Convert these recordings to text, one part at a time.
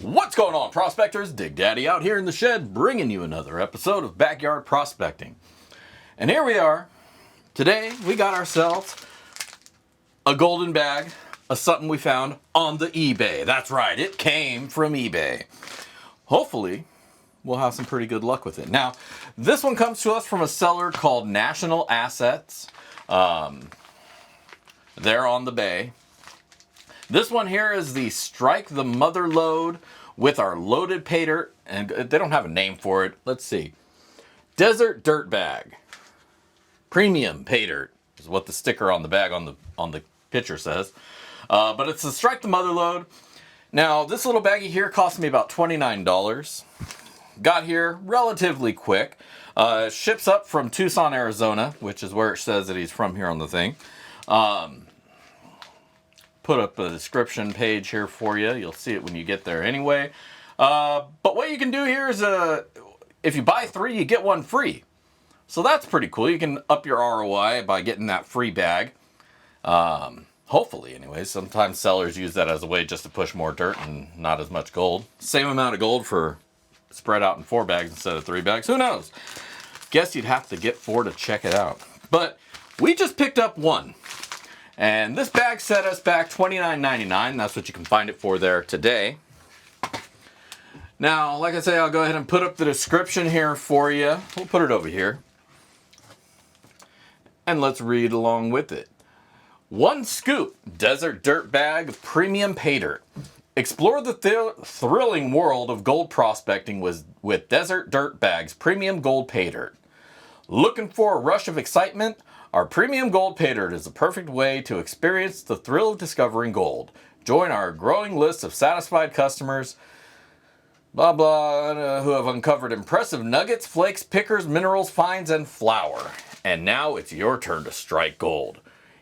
What's going on, prospectors? Dig Daddy out here in the shed, bringing you another episode of Backyard Prospecting. And here we are. Today, we got ourselves a golden bag of something we found on the eBay. That's right, it came from eBay. Hopefully, we'll have some pretty good luck with it. Now, this one comes to us from a seller called National Assets. They're on the bay. This one here is the Strike the Mother Load with our loaded Paydirt, and they don't have a name for it. Let's see. Desert Dirt Bag. Premium Paydirt is what the sticker on the bag on the picture says. But it's the Strike the Mother Load. Now, this little baggie here cost me about $29. Got here relatively quick. Ships up from Tucson, Arizona, which is where it says that he's from here on the thing. Put up a description page here for you. You'll see it when you get there anyway. But what you can do here is, if you buy 3, you get 1 free. So that's pretty cool. You can up your ROI by getting that free bag. Hopefully, anyways. Sometimes sellers use that as a way just to push more dirt and not as much gold. Same amount of gold for spread out in 4 bags instead of 3 bags. Who knows? Guess you'd have to get 4 to check it out. But we just picked up 1. And this bag set us back $29.99. That's what you can find it for there today. Now, like I say, I'll go ahead and put up the description here for you. We'll put it over here. And let's read along with it. 1 scoop Desert Dirt Bag Premium Paydirt. Explore the thrilling world of gold prospecting with Desert Dirt Bag's Premium Gold Paydirt. Looking for a rush of excitement? Our Premium Gold Paydirt is the perfect way to experience the thrill of discovering gold. Join our growing list of satisfied customers, who have uncovered impressive nuggets, flakes, pickers, minerals, finds, and flour. And now it's your turn to strike gold.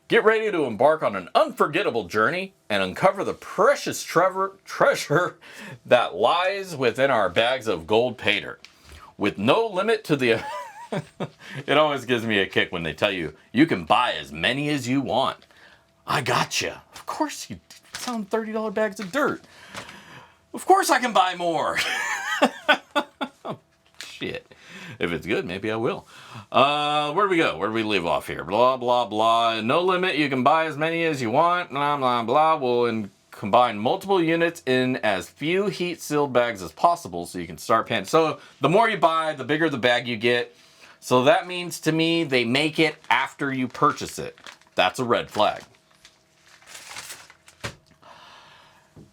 Get ready to embark on an unforgettable journey and uncover the precious treasure that lies within our bags of gold Paydirt. With no limit to the... It always gives me a kick when they tell you, you can buy as many as you want. I gotcha. Of course you found $30 bags of dirt. Of course I can buy more. Shit. If it's good, maybe I will. Where do we go? Where do we leave off here? Blah, blah, blah. No limit. You can buy as many as you want. Blah, blah, blah. We'll combine multiple units in as few heat-sealed bags as possible so you can start panning. So the more you buy, the bigger the bag you get. So that means to me, they make it after you purchase it. That's a red flag.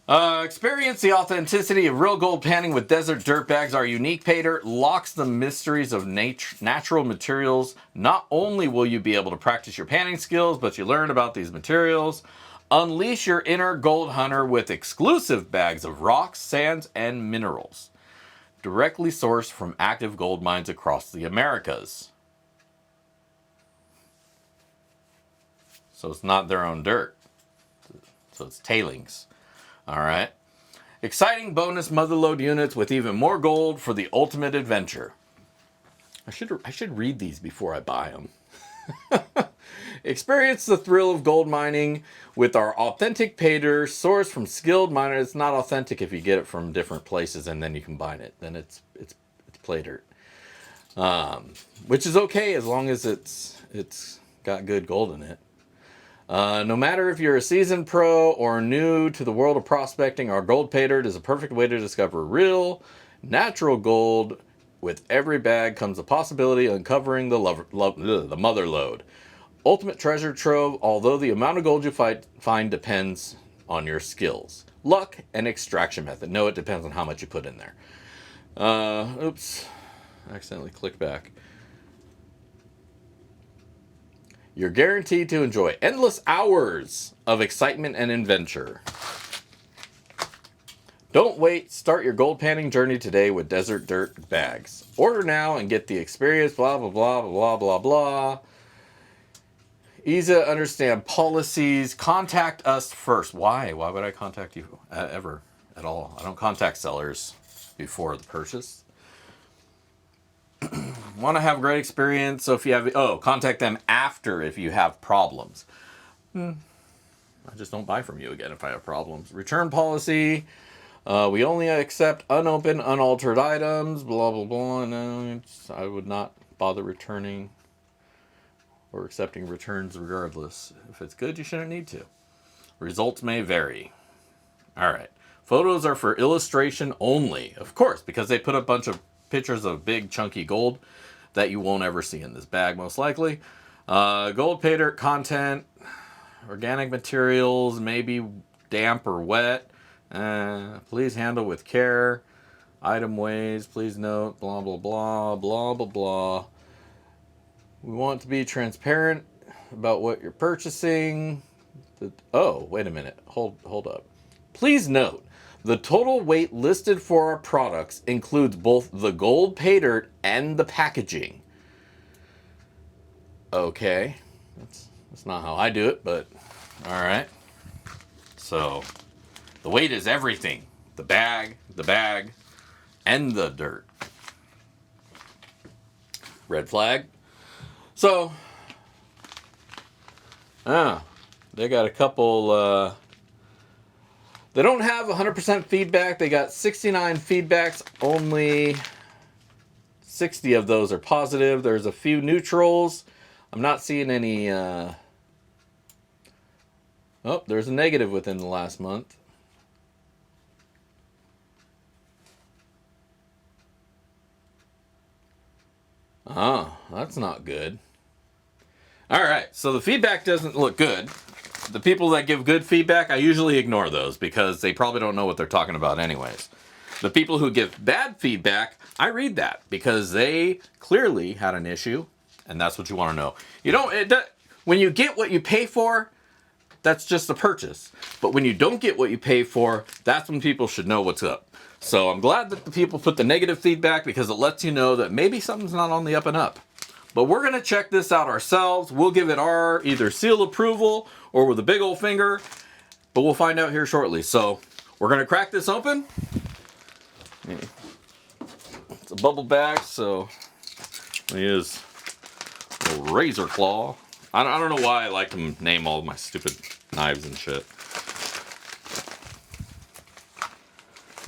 Experience the authenticity of real gold panning with Desert Dirt Bags. Our unique Paydirt locks the mysteries of natural materials. Not only will you be able to practice your panning skills, but you learn about these materials. Unleash your inner gold hunter with exclusive bags of rocks, sands, and minerals. Directly sourced from active gold mines across the Americas. So it's not their own dirt. So it's tailings. All right. Exciting bonus motherload units with even more gold for the ultimate adventure. I should read these before I buy them. Experience the thrill of gold mining with our authentic Paydirt sourced from skilled miners. It's not authentic if you get it from different places and then you combine it. Then it's Paydirt, which is okay as long as it's got good gold in it. No matter if you're a seasoned pro or new to the world of prospecting, our gold Paydirt is a perfect way to discover real, natural gold. With every bag comes the possibility of uncovering the mother lode. Ultimate treasure trove, although the amount of gold you find depends on your skills, luck, and extraction method. No, it depends on how much you put in there. Oops, I accidentally clicked back. You're guaranteed to enjoy endless hours of excitement and adventure. Don't wait. Start your gold panning journey today with Desert Dirt Bags. Order now and get the experience, blah, blah, blah, blah, blah, blah. Easy to understand policies. Contact us first. Why? Why would I contact you ever at all? I don't contact sellers before the purchase. Want to have a great experience. So if you have, contact them after if you have problems. I just don't buy from you again if I have problems. Return policy. We only accept unopened, unaltered items, blah, blah, blah. No, I would not bother returning or accepting returns regardless. If it's good, you shouldn't need to. Results may vary. All right. Photos are for illustration only. Of course, because they put a bunch of pictures of big, chunky gold that you won't ever see in this bag, most likely. Gold Paydirt content, organic materials, maybe damp or wet. Please handle with care. Item weighs, please note, blah, blah, blah, blah, blah, blah. We want to be transparent about what you're purchasing. Oh, wait a minute. Hold up. Please note, the total weight listed for our products includes both the gold Paydirt and the packaging. Okay. That's not how I do it, but all right. So, the weight is everything. The bag, and the dirt. Red flag. So, they got a couple, they don't have 100% feedback. They got 69 feedbacks. Only 60 of those are positive. There's a few neutrals. I'm not seeing any, oh, there's a negative within the last month. Oh, that's not good. All right, so the feedback doesn't look good. The people that give good feedback, I usually ignore those because they probably don't know what they're talking about anyways. The people who give bad feedback, I read that because they clearly had an issue, and that's what you want to know. You don't, when you get what you pay for, that's just a purchase. But when you don't get what you pay for, that's when people should know what's up. So I'm glad that the people put the negative feedback because it lets you know that maybe something's not on the up and up. But we're going to check this out ourselves. We'll give it our either seal approval or with a big old finger. But we'll find out here shortly. So we're going to crack this open. It's a bubble bag, so it is a razor claw. I don't know why I like to name all of my stupid knives and shit.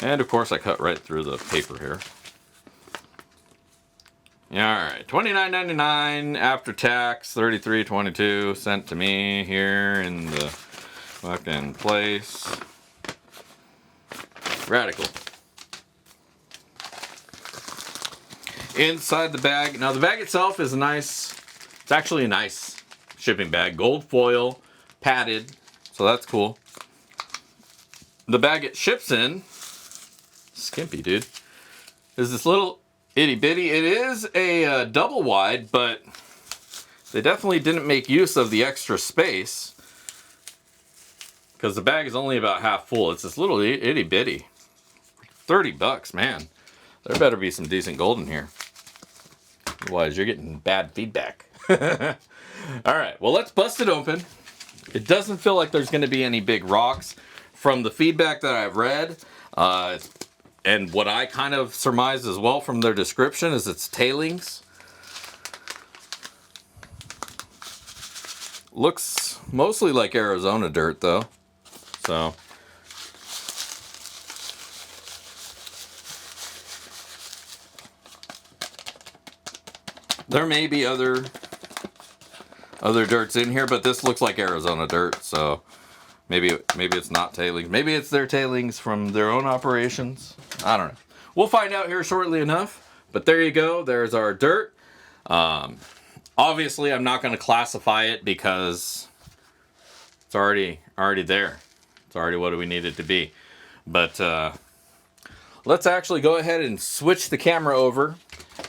And of course I cut right through the paper here. Alright, $29.99 after tax, $33.22 sent to me here in the fucking place. Radical. Inside the bag, now the bag itself is it's actually a nice shipping bag. Gold foil, padded, so that's cool. The bag it ships in, skimpy dude, is this little itty bitty. It is a double wide, but they definitely didn't make use of the extra space because the bag is only about half full. It's this little itty bitty. $30, man. There better be some decent gold in here. Otherwise, you're getting bad feedback. All right, well, let's bust it open. It doesn't feel like there's going to be any big rocks. From the feedback that I've read, and what I kind of surmise as well from their description is it's tailings. Looks mostly like Arizona dirt though. So. There may be other dirts in here, but this looks like Arizona dirt, so maybe it's not tailings. Maybe it's their tailings from their own operations. I don't know. We'll find out here shortly enough. But there you go. There's our dirt. Obviously, I'm not going to classify it because it's already there. It's already what we need it to be. But let's actually go ahead and switch the camera over,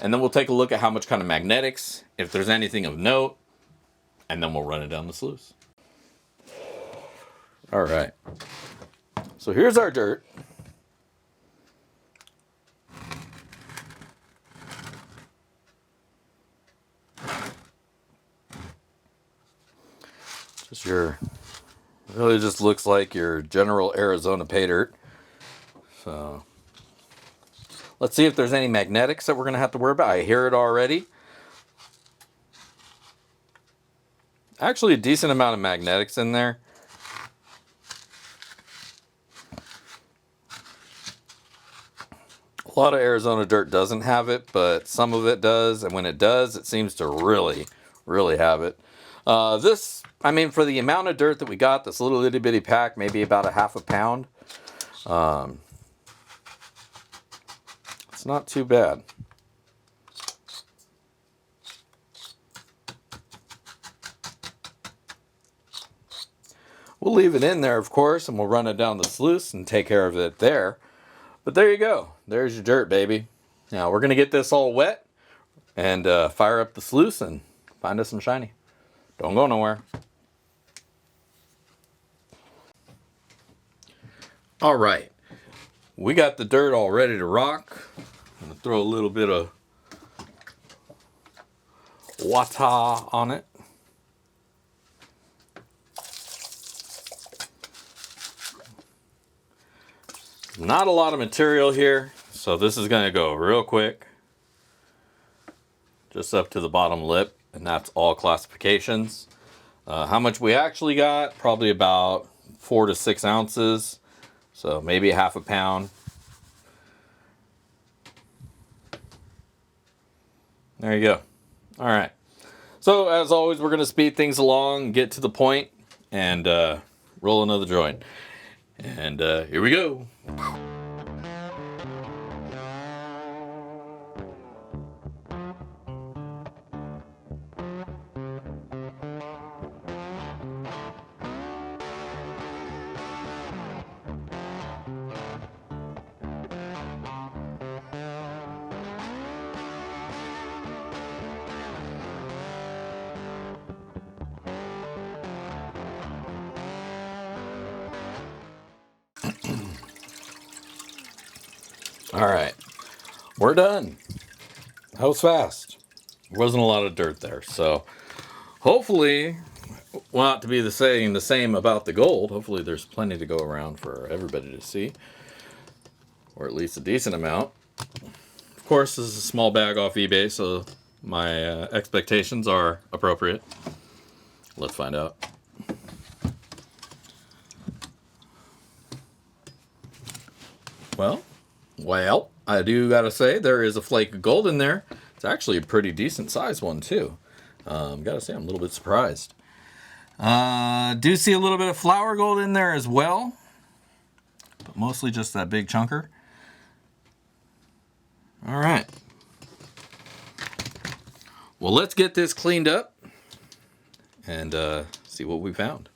and then we'll take a look at how much kind of magnetics, if there's anything of note, and then we'll run it down the sluice. All right. So here's our dirt. Really just looks like your general Arizona Paydirt. So let's see if there's any magnetics that we're going to have to worry about. I hear it already. Actually, a decent amount of magnetics in there. A lot of Arizona dirt doesn't have it, but some of it does, and when it does, it seems to really, really have it. This, I mean, for the amount of dirt that we got, this little itty bitty pack, maybe about a half a pound. It's not too bad. We'll leave it in there, of course, and we'll run it down the sluice and take care of it there. But there you go. There's your dirt, baby. Now, we're going to get this all wet and fire up the sluice and find us some shiny. Don't go nowhere. All right. We got the dirt all ready to rock. I'm going to throw a little bit of water on it. Not a lot of material here, so this is going to go real quick. Just up to the bottom lip, and that's all classifications. How much we actually got? Probably about 4 to 6 ounces, so maybe a half a pound. There you go. All right. So as always, we're going to speed things along, get to the point, and roll another joint. And here we go. All right, we're done. That was fast. There wasn't a lot of dirt there, so hopefully, well, not to be the same about the gold. Hopefully, there's plenty to go around for everybody to see, or at least a decent amount. Of course, this is a small bag off eBay, so my expectations are appropriate. Let's find out. Well, I do gotta say there is a flake of gold in there. It's actually a pretty decent sized one too. Gotta say I'm a little bit surprised. Do see a little bit of flour gold in there as well, but mostly just that big chunker. All right. Well, let's get this cleaned up and see what we found.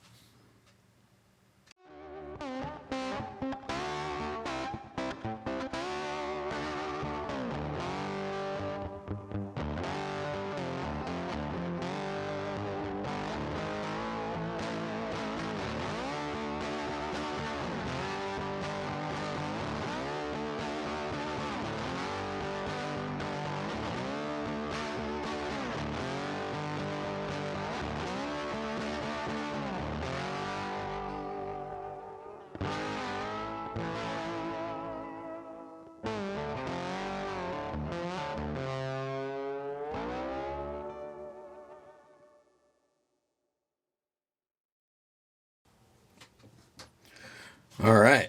All right.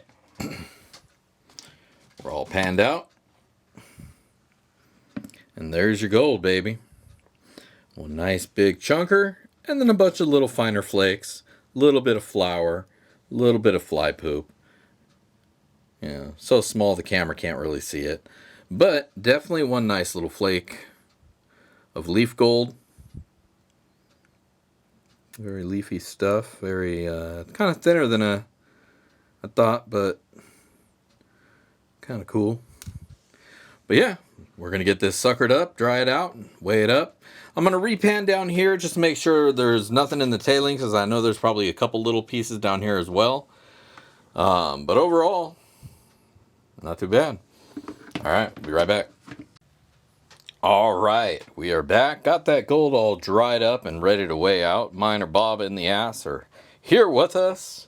We're all panned out. And there's your gold, baby. One nice big chunker, and then a bunch of little finer flakes, a little bit of flour, a little bit of fly poop. Yeah, so small the camera can't really see it. But definitely one nice little flake of leaf gold. Very leafy stuff. Very, kind of thinner than I thought, but kind of cool. But yeah, we're going to get this suckered up, dry it out, and weigh it up. I'm going to repan down here just to make sure there's nothing in the tailings, because I know there's probably a couple little pieces down here as well. But overall, not too bad. All right, we'll be right back. All right, we are back. Got that gold all dried up and ready to weigh out. Mine or Bob in the ass are here with us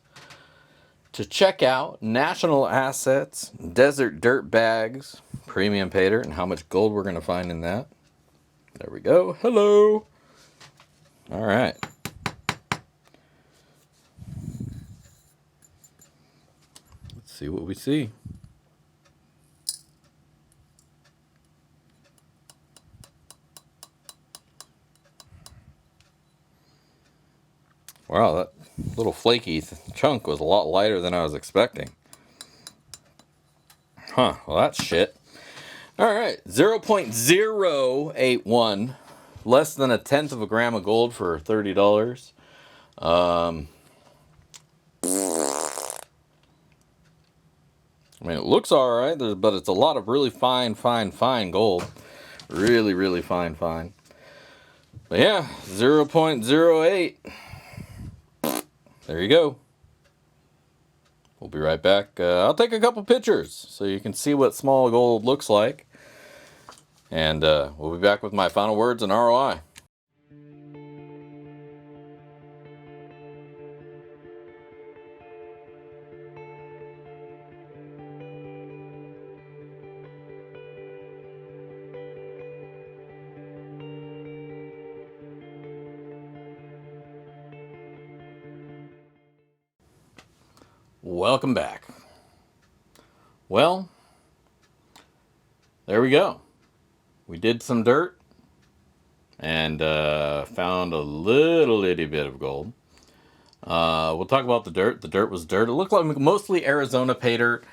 to check out National Assets, Desert Dirt Bags, Premium Paydirt, and how much gold we're going to find in that. There we go. Hello. All right. Let's see what we see. Wow, that little flaky chunk was a lot lighter than I was expecting. Huh, well that's shit. Alright, 0.081. Less than 1/10 of a gram of gold for $30. I mean, it looks alright, but it's a lot of really fine gold. Really, really fine. But yeah, 0.08. There you go. We'll be right back. I'll take a couple pictures so you can see what small gold looks like. And we'll be back with my final words and ROI. Welcome back. Well, there we go. We did some dirt and found a little itty bit of gold. We'll talk about the dirt. The dirt was dirt. It looked like mostly Arizona pay dirt,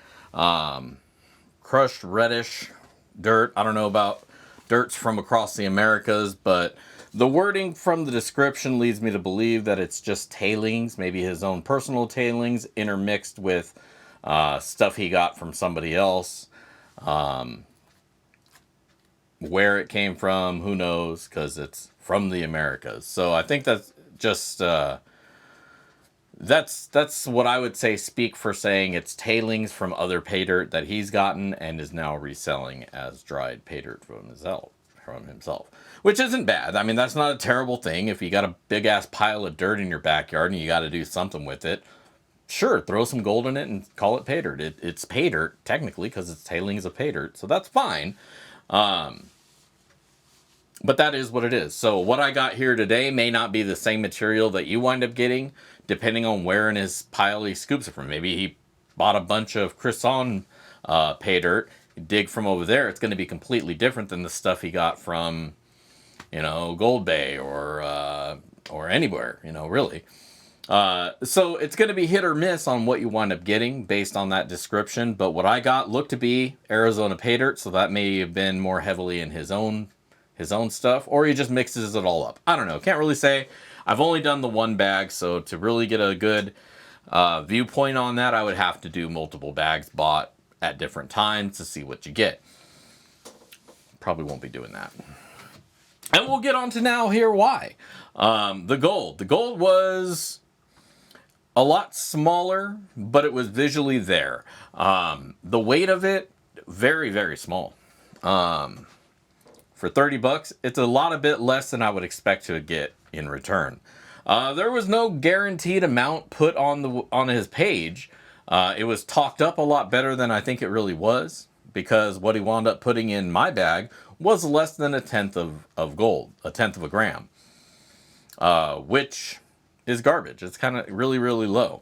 crushed reddish dirt. I don't know about dirts from across the Americas, but the wording from the description leads me to believe that it's just tailings, maybe his own personal tailings intermixed with stuff he got from somebody else. Where it came from, who knows, because it's from the Americas. So I think that's just that's what I would say speak for saying it's tailings from other pay dirt that he's gotten and is now reselling as dried pay dirt from himself, which isn't bad. I mean, that's not a terrible thing. If you got a big ass pile of dirt in your backyard and you got to do something with it, sure, throw some gold in it and call it pay dirt. It's pay dirt technically because it's tailings of pay dirt, so that's fine. But that is what it is. So what I got here today may not be the same material that you wind up getting, depending on where in his pile he scoops it from. Maybe he bought a bunch of Crisson pay dirt, dig from over there. It's going to be completely different than the stuff he got from, Gold Bay or anywhere, really. So it's going to be hit or miss on what you wind up getting based on that description. But what I got looked to be Arizona pay dirt, so that may have been more heavily in his own stuff, or he just mixes it all up. I don't know. Can't really say. I've only done the one bag, so to really get a good viewpoint on that, I would have to do multiple bags bought at different times to see what you get. Probably won't be doing that. And we'll get on to now here why. The gold. The gold was a lot smaller, but it was visually there. The weight of it, very, very small. For $30, it's a lot of bit less than I would expect to get in return. There was no guaranteed amount put on his page. It was talked up a lot better than I think it really was, because what he wound up putting in my bag was less than 1/10 of gold, 1/10 of a gram, which is garbage. It's kind of really, really low.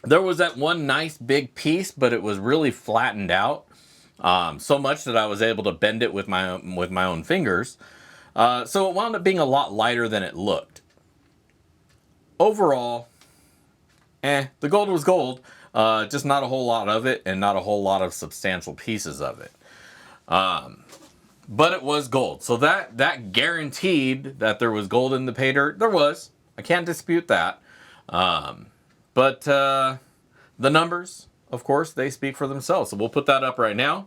There was that one nice big piece, but it was really flattened out. So much that I was able to bend it with my own fingers. So it wound up being a lot lighter than it looked. Overall, the gold was gold, just not a whole lot of it and not a whole lot of substantial pieces of it. But it was gold. So that guaranteed that there was gold in the pay dirt. There was. I can't dispute that. But the numbers, of course, they speak for themselves. So we'll put that up right now.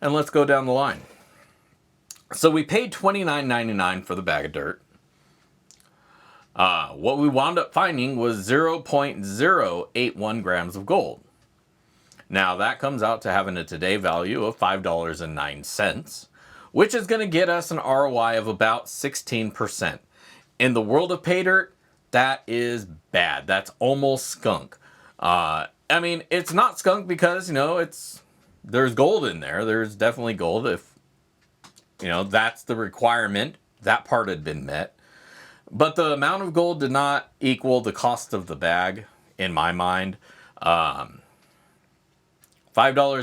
And let's go down the line. So we paid $29.99 for the bag of dirt. What we wound up finding was 0.081 grams of gold. Now that comes out to having a today value of $5.09, which is going to get us an ROI of about 16%. In the world of pay dirt, that is bad. That's almost skunk. I mean, it's not skunk because, there's gold in there. There's definitely gold. If, that's the requirement. That part had been met. But the amount of gold did not equal the cost of the bag, in my mind. $5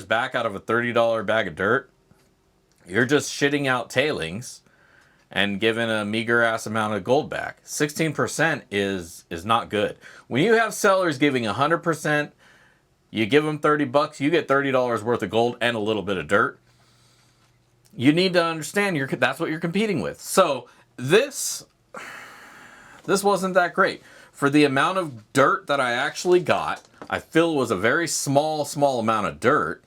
back out of a $30 bag of dirt. You're just shitting out tailings. and given a meager ass amount of gold back. 16% is not good. When you have sellers giving 100%, you give them $30, you get $30 worth of gold and a little bit of dirt. You need to understand that's what you're competing with. So this wasn't that great. For the amount of dirt that I actually got, I feel was a very small amount of dirt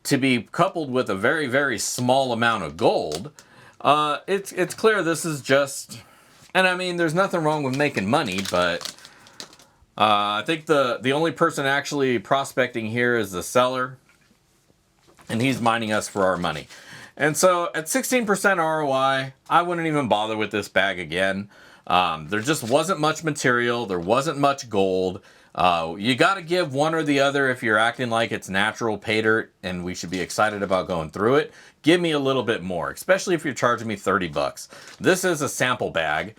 to be coupled with a very, very small amount of gold. It's clear this is just, and I mean, there's nothing wrong with making money, but I think the only person actually prospecting here is the seller, and he's mining us for our money. And so at 16% ROI, I wouldn't even bother with this bag again. There just wasn't much material. There wasn't much gold. You got to give one or the other if you're acting like it's natural pay dirt and we should be excited about going through it. Give me a little bit more, especially if you're charging me $30. This is a sample bag.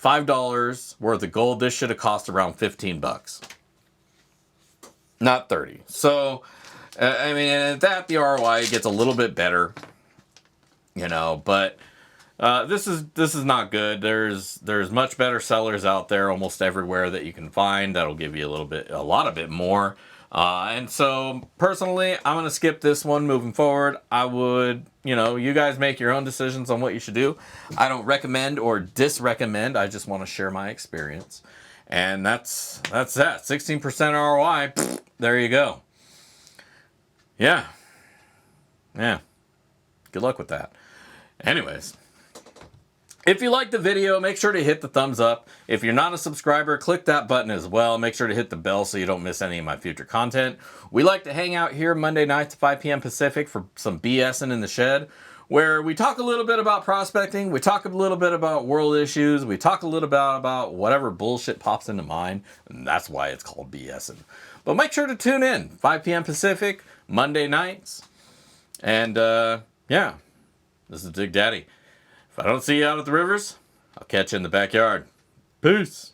$5 worth of gold. This should have cost around $15. Not 30. So, I mean, at that, the ROI gets a little bit better, you know, but this is not good. There's much better sellers out there almost everywhere that you can find that'll give you a lot bit more. And so personally, I'm going to skip this one moving forward. I would, you know, you guys make your own decisions on what you should do. I don't recommend or disrecommend. I just want to share my experience. And that's that. 16% ROI. Pfft, there you go. Yeah. Good luck with that. Anyways. If you liked the video, make sure to hit the thumbs up. If you're not a subscriber, click that button as well. Make sure to hit the bell so you don't miss any of my future content. We like to hang out here Monday nights at 5 p.m. Pacific for some BSing in the shed, where we talk a little bit about prospecting, we talk a little bit about world issues, we talk a little bit about whatever bullshit pops into mind, and that's why it's called BSing. But make sure to tune in, 5 p.m. Pacific, Monday nights. And yeah, this is Big Daddy. If I don't see you out at the rivers, I'll catch you in the backyard. Peace.